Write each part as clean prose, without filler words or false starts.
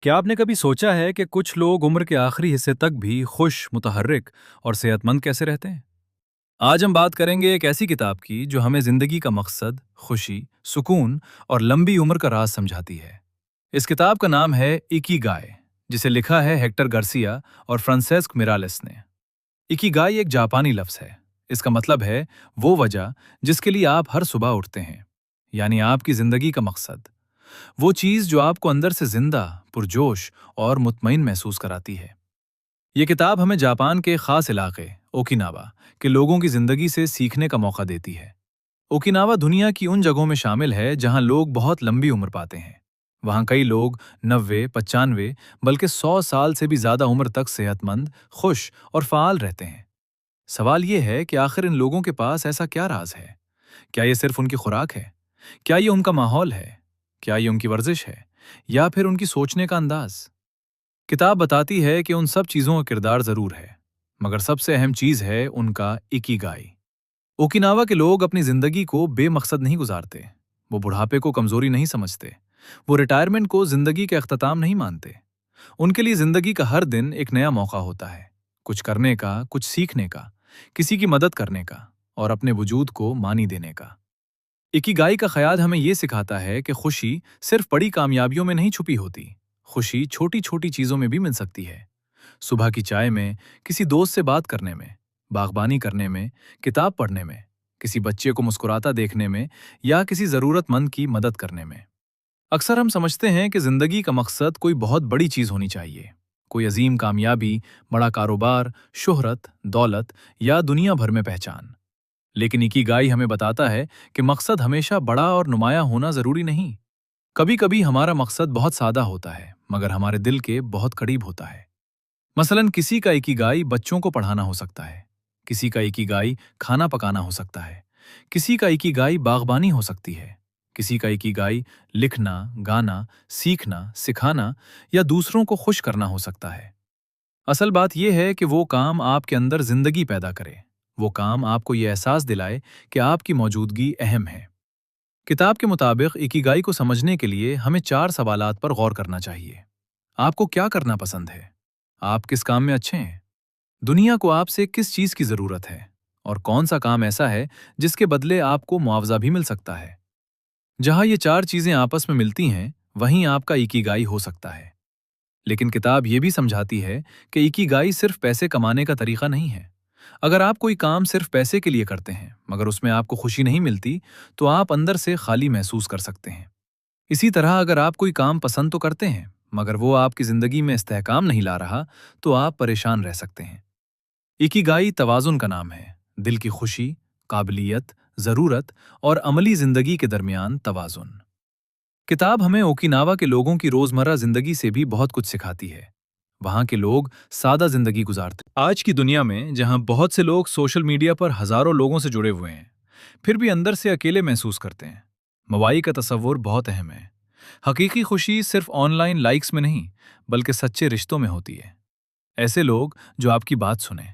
क्या आपने कभी सोचा है कि कुछ लोग उम्र के आखिरी हिस्से तक भी खुश, मुतहर्रिक और सेहतमंद कैसे रहते हैं? आज हम बात करेंगे एक ऐसी किताब की जो हमें जिंदगी का मकसद, खुशी, सुकून और लंबी उम्र का राज समझाती है। इस किताब का नाम है इकिगाई, जिसे लिखा है हेक्टर गार्सिया और फ्रांसेस्क मिरालेस ने। इकिगाई एक जापानी लफ्ज है। इसका मतलब है वो वजह जिसके लिए आप हर सुबह उठते हैं, यानी आपकी जिंदगी का मकसद। वो चीज जो आपको अंदर से जिंदा, पुरजोश और मुतमईन महसूस कराती है। ये किताब हमें जापान के खास इलाके ओकिनावा के लोगों की जिंदगी से सीखने का मौका देती है। ओकिनावा दुनिया की उन जगहों में शामिल है जहां लोग बहुत लंबी उम्र पाते हैं। वहां कई लोग 90, 95 बल्कि 100 साल से भी ज्यादा उम्र तक सेहतमंद, खुश और फाल रहते हैं। सवाल ये है कि आखिर इन लोगों के पास ऐसा क्या राज है? क्या ये सिर्फ उनकी खुराक है? क्या ये उनका माहौल है? क्या ये उनकी वर्जिश है? या फिर उनकी सोचने का अंदाज? किताब बताती है कि उन सब चीजों का किरदार जरूर है, मगर सबसे अहम चीज है उनका इकिगाई। ओकिनावा के लोग अपनी जिंदगी को बेमकसद नहीं गुजारते। वो बुढ़ापे को कमजोरी नहीं समझते। वो रिटायरमेंट को जिंदगी का अख्ताम नहीं मानते। उनके लिए जिंदगी का हर दिन एक नया मौका होता है, कुछ करने का, कुछ सीखने का, किसी की मदद करने का और अपने वजूद को मानी देने का। इकिगाई का ख्याल हमें ये सिखाता है कि खुशी सिर्फ बड़ी कामयाबियों में नहीं छुपी होती। खुशी छोटी छोटी चीजों में भी मिल सकती है। सुबह की चाय में, किसी दोस्त से बात करने में, बागबानी करने में, किताब पढ़ने में, किसी बच्चे को मुस्कुराता देखने में या किसी जरूरतमंद की मदद करने में। अक्सर हम समझते हैं कि जिंदगी का मकसद कोई बहुत बड़ी चीज होनी चाहिए, कोई अजीम कामयाबी, बड़ा कारोबार, शोहरत, दौलत या दुनिया भर में पहचान। लेकिन इकिगाई हमें बताता है कि मकसद हमेशा बड़ा और नुमायां होना जरूरी नहीं। कभी कभी हमारा मकसद बहुत सादा होता है, मगर हमारे दिल के बहुत करीब होता है। मसलन किसी का इकिगाई बच्चों को पढ़ाना हो सकता है, किसी का इकिगाई खाना पकाना हो सकता है, किसी का इकिगाई बागबानी हो सकती है, किसी का इकिगाई लिखना, गाना, सीखना, सिखाना या दूसरों को खुश करना हो सकता है। असल बात यह है कि वो काम आपके अंदर जिंदगी पैदा करे। वो काम आपको ये एहसास दिलाए कि आपकी मौजूदगी अहम है। किताब के मुताबिक इकिगाई को समझने के लिए हमें 4 सवालात पर गौर करना चाहिए। आपको क्या करना पसंद है? आप किस काम में अच्छे हैं? दुनिया को आपसे किस चीज की जरूरत है? और कौन सा काम ऐसा है जिसके बदले आपको मुआवजा भी मिल सकता है? जहां ये 4 चीजें आपस में मिलती हैं, वहीं आपका इकिगाई हो सकता है। लेकिन किताब ये भी समझाती है कि इकिगाई सिर्फ पैसे कमाने का तरीका नहीं है। अगर आप कोई काम सिर्फ पैसे के लिए करते हैं, मगर उसमें आपको खुशी नहीं मिलती, तो आप अंदर से खाली महसूस कर सकते हैं। इसी तरह अगर आप कोई काम पसंद तो करते हैं, मगर वो आपकी जिंदगी में इस्तेहकाम नहीं ला रहा, तो आप परेशान रह सकते हैं। इकिगाई तवाजुन का नाम है, दिल की खुशी, काबिलियत, जरूरत और अमली जिंदगी के दरमियान तवाजुन। किताब हमें ओकिनावा के लोगों की रोजमर्रा जिंदगी से भी बहुत कुछ सिखाती है। वहां के लोग सादा जिंदगी गुजारते। आज की दुनिया में जहां बहुत से लोग सोशल मीडिया पर हजारों लोगों से जुड़े हुए हैं, फिर भी अंदर से अकेले महसूस करते हैं। मवाई का तस्वुर बहुत अहम है। हकीकी खुशी सिर्फ ऑनलाइन लाइक्स में नहीं, बल्कि सच्चे रिश्तों में होती है। ऐसे लोग जो आपकी बात सुने,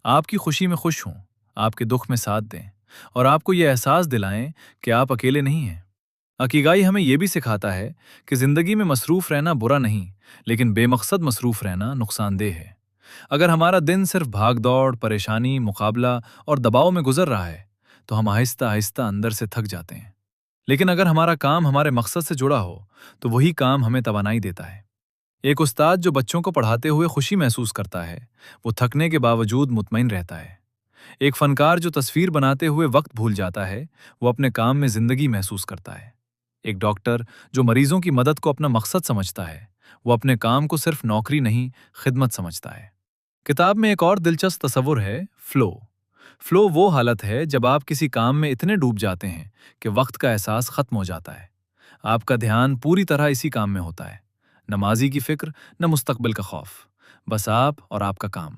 आपकी खुशी में खुश हों, आपके दुख में साथ दें और आपको यह एहसास दिलाएं कि आप अकेले नहीं हैं। अकीगाई हमें यह भी सिखाता है कि जिंदगी में मसरूफ रहना बुरा नहीं, लेकिन बेमकसद मसरूफ रहना नुकसानदेह है। अगर हमारा दिन सिर्फ भाग दौड़, परेशानी, मुकाबला और दबाव में गुजर रहा है, तो हम आहिस्ता आहिस्ता अंदर से थक जाते हैं। लेकिन अगर हमारा काम हमारे मकसद से जुड़ा हो, तो वही काम हमें तवानाई देता है। एक उस्ताद जो बच्चों को पढ़ाते हुए खुशी महसूस करता है, वो थकने के बावजूद मुतमईन रहता है। एक फनकार जो तस्वीर बनाते हुए वक्त भूल जाता है, वो अपने काम में जिंदगी महसूस करता है। एक डॉक्टर जो मरीजों की मदद को अपना मकसद समझता है, वो अपने काम को सिर्फ नौकरी नहीं, खिदमत समझता है। किताब में एक और दिलचस्प तस्वुर है, फ्लो। फ्लो वो हालत है जब आप किसी काम में इतने डूब जाते हैं कि वक्त का एहसास खत्म हो जाता है। आपका ध्यान पूरी तरह इसी काम में होता है। न माजी की फिक्र, न मुस्तकबिल का खौफ, बस आप और आपका काम।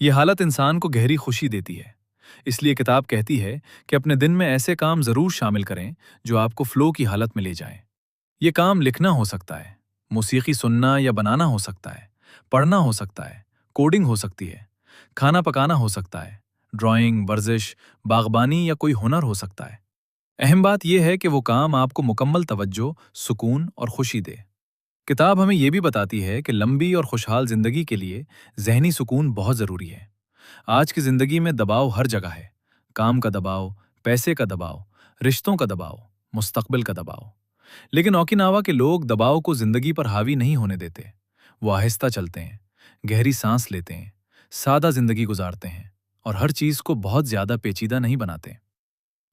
यह हालत इंसान को गहरी खुशी देती है। इसलिए किताब कहती है कि अपने दिन में ऐसे काम जरूर शामिल करें जो आपको फ्लो की हालत में ले जाएं। ये काम लिखना हो सकता है, मौसीकी सुनना या बनाना हो सकता है, पढ़ना हो सकता है, कोडिंग हो सकती है, खाना पकाना हो सकता है, ड्राइंग, वर्जिश, बागबानी या कोई हुनर हो सकता है। अहम बात यह है कि वो काम आपको मुकम्मल तवज्जो, सुकून और खुशी दे। کتاب ہمیں یہ بھی بتاتی ہے کہ لمبی اور خوشحال زندگی کے لیے ذہنی سکون بہت ضروری ہے۔ آج کی زندگی میں دباؤ ہر جگہ ہے، کام کا دباؤ، پیسے کا دباؤ، رشتوں کا دباؤ، مستقبل کا دباؤ۔ لیکن اوکیناوا کے لوگ دباؤ کو زندگی پر حاوی نہیں ہونے دیتے۔ وہ آہستہ چلتے ہیں، گہری سانس لیتے ہیں، سادہ زندگی گزارتے ہیں اور ہر چیز کو بہت زیادہ پیچیدہ نہیں بناتے۔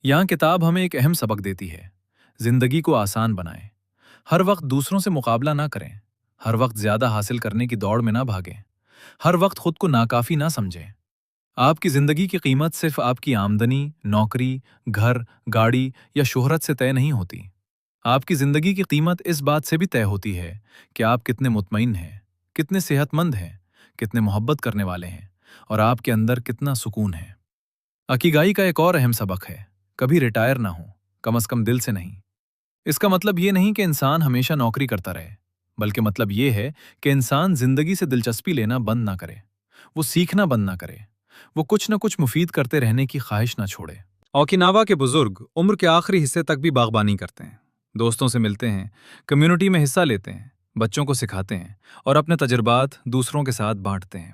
یہاں کتاب ہمیں ایک اہم سبق دیتی ہے، زندگی کو آسان بنائیں۔ ہر وقت دوسروں سے مقابلہ نہ کریں، ہر وقت زیادہ حاصل کرنے کی دوڑ میں نہ بھاگیں، ہر وقت خود کو ناکافی نہ سمجھیں۔ آپ کی زندگی کی قیمت صرف آپ کی آمدنی، نوکری، گھر، گاڑی یا شہرت سے طے نہیں ہوتی۔ آپ کی زندگی کی قیمت اس بات سے بھی طے ہوتی ہے کہ آپ کتنے مطمئن ہیں، کتنے صحت مند ہیں، کتنے محبت کرنے والے ہیں اور آپ کے اندر کتنا سکون ہے۔ اکیگائی کا ایک اور اہم سبق ہے، کبھی ریٹائر نہ ہو، کم از کم دل سے نہیں۔ اس کا مطلب یہ نہیں کہ انسان ہمیشہ نوکری کرتا رہے، بلکہ مطلب یہ ہے کہ انسان زندگی سے دلچسپی لینا بند نہ کرے، وہ سیکھنا بند نہ کرے، وہ کچھ نہ کچھ مفید کرتے رہنے کی خواہش نہ چھوڑے۔ اوکیناوا کے بزرگ عمر کے آخری حصے تک بھی باغبانی کرتے ہیں، دوستوں سے ملتے ہیں، کمیونٹی میں حصہ لیتے ہیں، بچوں کو سکھاتے ہیں اور اپنے تجربات دوسروں کے ساتھ بانٹتے ہیں۔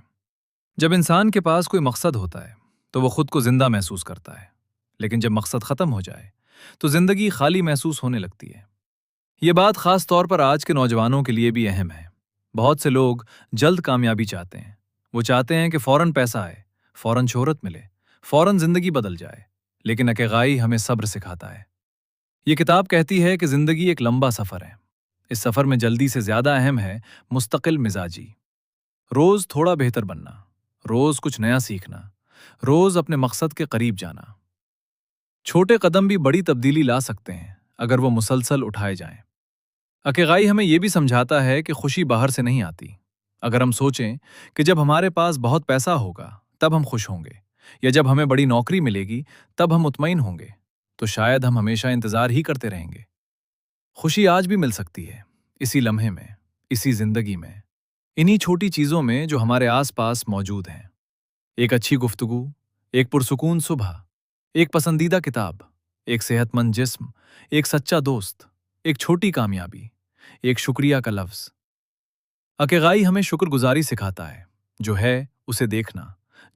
جب انسان کے پاس کوئی مقصد ہوتا ہے تو وہ خود کو زندہ محسوس کرتا ہے، لیکن جب مقصد ختم ہو جائے تو زندگی خالی محسوس ہونے لگتی ہے۔ یہ بات خاص طور پر آج کے نوجوانوں کے لیے بھی اہم ہے۔ بہت سے لوگ جلد کامیابی چاہتے ہیں، وہ چاہتے ہیں کہ فوراً پیسہ آئے، فوراً شہرت ملے، فوراً زندگی بدل جائے، لیکن اکیگائی ہمیں صبر سکھاتا ہے۔ یہ کتاب کہتی ہے کہ زندگی ایک لمبا سفر ہے، اس سفر میں جلدی سے زیادہ اہم ہے مستقل مزاجی۔ روز تھوڑا بہتر بننا، روز کچھ نیا سیکھنا، روز اپنے مقصد کے قریب جانا۔ چھوٹے قدم بھی بڑی تبدیلی لا سکتے ہیں اگر وہ مسلسل اٹھائے جائیں۔ اکیگائی ہمیں یہ بھی سمجھاتا ہے کہ خوشی باہر سے نہیں آتی۔ اگر ہم سوچیں کہ جب ہمارے پاس بہت پیسہ ہوگا تب ہم خوش ہوں گے، یا جب ہمیں بڑی نوکری ملے گی تب ہم مطمئن ہوں گے، تو شاید ہم ہمیشہ انتظار ہی کرتے رہیں گے۔ خوشی آج بھی مل سکتی ہے، اسی لمحے میں، اسی زندگی میں، انہی چھوٹی چیزوں میں جو ہمارے آس پاس موجود ہیں۔ ایک اچھی گفتگو، ایک پرسکون صبح، ایک پسندیدہ کتاب، ایک صحت مند جسم، ایک سچا دوست، ایک چھوٹی کامیابی، ایک شکریہ کا لفظ۔ اکیگائی ہمیں شکر گزاری سکھاتا ہے، جو ہے اسے دیکھنا،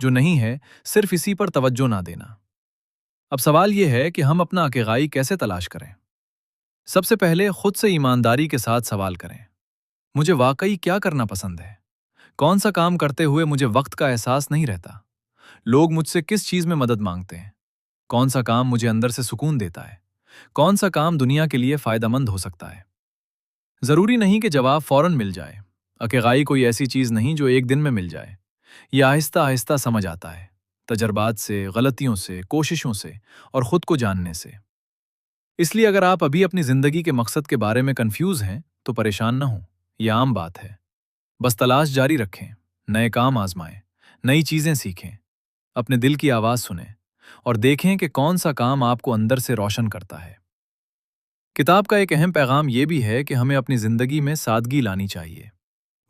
جو نہیں ہے صرف اسی پر توجہ نہ دینا۔ اب سوال یہ ہے کہ ہم اپنا اکیگائی کیسے تلاش کریں؟ سب سے پہلے خود سے ایمانداری کے ساتھ سوال کریں، مجھے واقعی کیا کرنا پسند ہے؟ کون سا کام کرتے ہوئے مجھے وقت کا احساس نہیں رہتا؟ لوگ مجھ سے کس چیز میں مدد مانگتے ہیں؟ کون سا کام مجھے اندر سے سکون دیتا ہے؟ کون سا کام دنیا کے لیے فائدہ مند ہو سکتا ہے؟ ضروری نہیں کہ جواب فوراً مل جائے۔ اکیگائی کوئی ایسی چیز نہیں جو ایک دن میں مل جائے۔ یہ آہستہ آہستہ سمجھ آتا ہے، تجربات سے، غلطیوں سے، کوششوں سے اور خود کو جاننے سے۔ اس لیے اگر آپ ابھی اپنی زندگی کے مقصد کے بارے میں کنفیوز ہیں تو پریشان نہ ہوں، یہ عام بات ہے۔ بس تلاش جاری رکھیں، نئے کام آزمائیں، نئی چیزیں سیکھیں، اپنے دل کی آواز سنیں اور دیکھیں کہ کون سا کام آپ کو اندر سے روشن کرتا ہے۔ کتاب کا ایک اہم پیغام یہ بھی ہے کہ ہمیں اپنی زندگی میں سادگی لانی چاہیے۔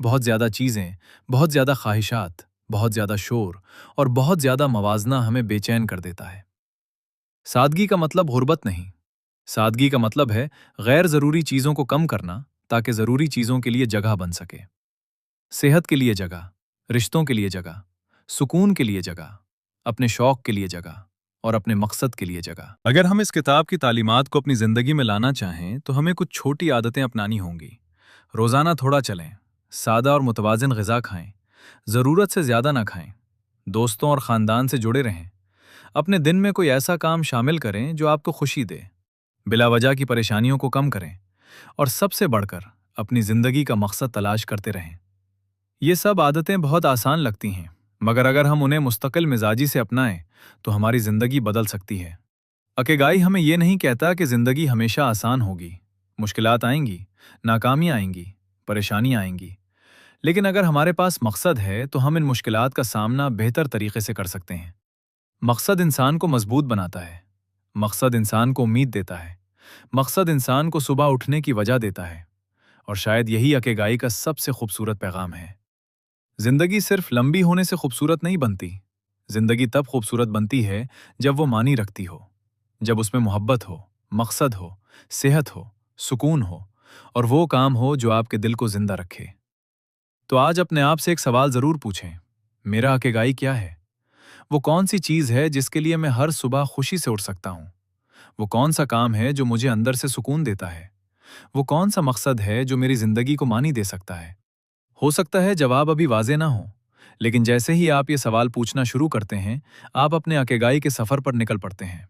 بہت زیادہ چیزیں، بہت زیادہ خواہشات، بہت زیادہ شور اور بہت زیادہ موازنہ ہمیں بے چین کر دیتا ہے۔ سادگی کا مطلب غربت نہیں، سادگی کا مطلب ہے غیر ضروری چیزوں کو کم کرنا تاکہ ضروری چیزوں کے لیے جگہ بن سکے۔ صحت کے لیے جگہ، رشتوں کے لیے جگہ، سکون کے لیے جگہ، اپنے شوق کے لیے جگہ اور اپنے مقصد کے لیے جگہ۔ اگر ہم اس کتاب کی تعلیمات کو اپنی زندگی میں لانا چاہیں تو ہمیں کچھ چھوٹی عادتیں اپنانی ہوں گی۔ روزانہ تھوڑا چلیں، سادہ اور متوازن غذا کھائیں، ضرورت سے زیادہ نہ کھائیں، دوستوں اور خاندان سے جڑے رہیں، اپنے دن میں کوئی ایسا کام شامل کریں جو آپ کو خوشی دے، بلا وجہ کی پریشانیوں کو کم کریں اور سب سے بڑھ کر اپنی زندگی کا مقصد تلاش کرتے رہیں۔ یہ سب عادتیں بہت آسان لگتی ہیں، مگر اگر ہم انہیں مستقل مزاجی سے اپنائیں تو ہماری زندگی بدل سکتی ہے۔ اکیگائی ہمیں یہ نہیں کہتا کہ زندگی ہمیشہ آسان ہوگی، مشکلات آئیں گی، ناکامیاں آئیں گی، پریشانیاں آئیں گی، لیکن اگر ہمارے پاس مقصد ہے تو ہم ان مشکلات کا سامنا بہتر طریقے سے کر سکتے ہیں۔ مقصد انسان کو مضبوط بناتا ہے، مقصد انسان کو امید دیتا ہے، مقصد انسان کو صبح اٹھنے کی وجہ دیتا ہے، اور شاید یہی اکیگائی کا سب سے خوبصورت پیغام ہے۔ زندگی صرف لمبی ہونے سے خوبصورت نہیں بنتی، زندگی تب خوبصورت بنتی ہے جب وہ معنی رکھتی ہو، جب اس میں محبت ہو، مقصد ہو، صحت ہو، سکون ہو اور वो काम हो जो आपके दिल को जिंदा रखे। तो आज अपने आप से एक सवाल जरूर पूछें, मेरा अकेगाई क्या है? वो कौन सी चीज है जिसके लिए मैं हर सुबह खुशी से उठ सकता हूँ? वो कौन सा काम है जो मुझे अंदर से सुकून देता है? वो कौन सा मकसद है जो मेरी जिंदगी को मानी दे सकता है? हो सकता है जवाब अभी वाजे ना हो, लेकिन जैसे ही आप ये सवाल पूछना शुरू करते हैं, आप अपने अकेगाई के सफर पर निकल पड़ते हैं।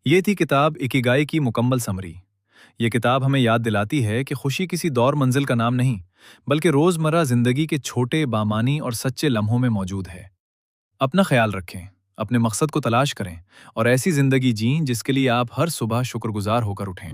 ये थी किताब इकिगाई की मुकम्मल समरी। ये किताब हमें याद दिलाती है कि खुशी किसी दौर मंजिल का नाम नहीं, बल्कि रोजमर्रा जिंदगी के छोटे बामानी और सच्चे लम्हों में मौजूद है। अपना ख्याल रखें, अपने मकसद को तलाश करें और ऐसी जिंदगी जीं जिसके लिए आप हर सुबह शुक्रगुजार होकर उठें।